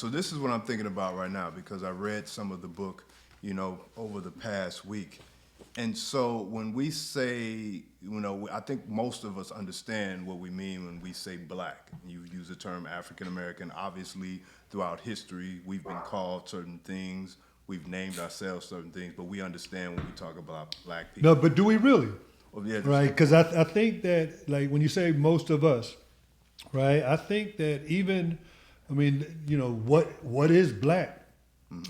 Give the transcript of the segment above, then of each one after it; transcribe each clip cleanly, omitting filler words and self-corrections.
So this is what I'm thinking about right now because I read some of the book, over the past week. And so when we say, I think most of us understand what we mean when we say black. You use the term African American. Obviously, throughout history, we've been called certain things. We've named ourselves certain things, but we understand when we talk about black people. No, but do we really? Well, yeah, Right? Because I think that, like, when you say most of us, right? I think that even, what is black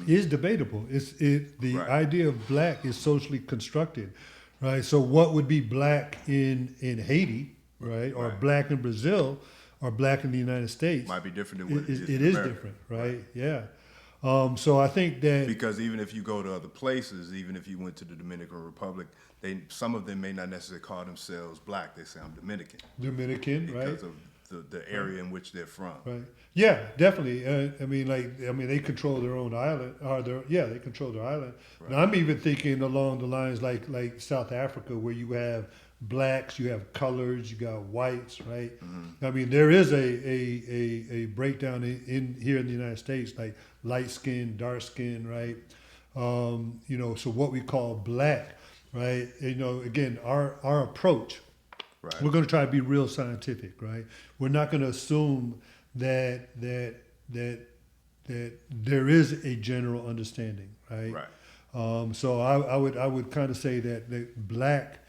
is debatable. The Right. idea of black is socially constructed, right? So what would be black in Haiti, right, or Right. black in Brazil, or black in the United States? Might be different than what it is It in is America. different, right? Yeah. So I think that Because even if you go to other places, even if you went to the Dominican Republic, some of them may not necessarily call themselves black. They say I'm Dominican Dominican, right? because of the area in which they're from. Right. Yeah, definitely. They control their own island. They control their island. Right. And I'm even thinking along the lines like South Africa, where you have blacks, you have colors, you got whites, right? Mm-hmm. I mean, there is a breakdown in here in the United States, like light skin, dark skin, right? So what we call black, right? Again, our approach. Right. We're going to try to be real scientific, right? We're not going to assume that there is a general understanding, right? Right. So I would kind of say that black,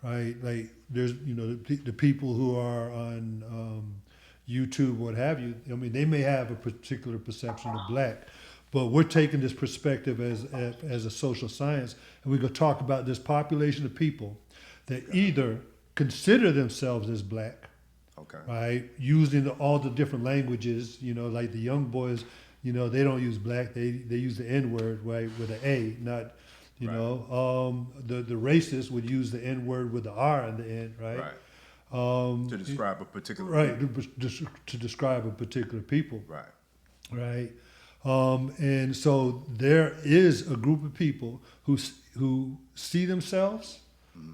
right? Like there's the people who are on YouTube, what have you. I mean, they may have a particular perception of black, but we're taking this perspective as a social science, and we're going to talk about this population of people that either consider themselves as black, Okay. right? Using all the different languages, like the young boys, they don't use black, they use the N word, right, with an A, not, the racists would use the N word with the R in the end, right? Right. To describe a particular Right, people. to describe a particular people, Right. right? And so there is a group of people who see themselves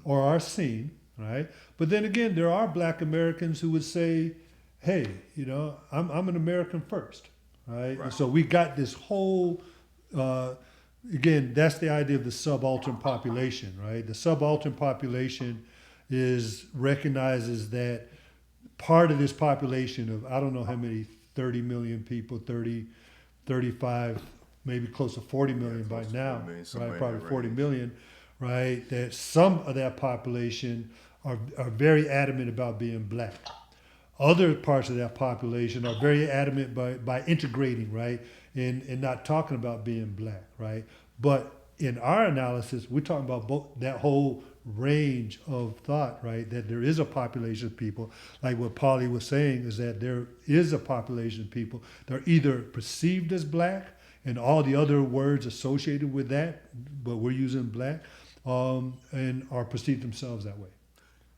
or are seen, right? But then again, there are black Americans who would say, hey, I'm an American first, right? Right. And so we got this whole, again, that's the idea of the subaltern population, right? The subaltern population recognizes that part of this population of, I don't know how many, 30 million people, 35, maybe close to 40 million by close to now, 40 million, somewhere right? in Probably that 40 range. million, right? That some of that population are very adamant about being black. Other parts of that population are very adamant by integrating, right? And not talking about being black, right? But in our analysis, we're talking about that whole range of thought, right? That there is a population of people, like what Paulie was saying, is that there is a population of people that are either perceived as black and all the other words associated with that, but we're using black, and are perceived themselves that way.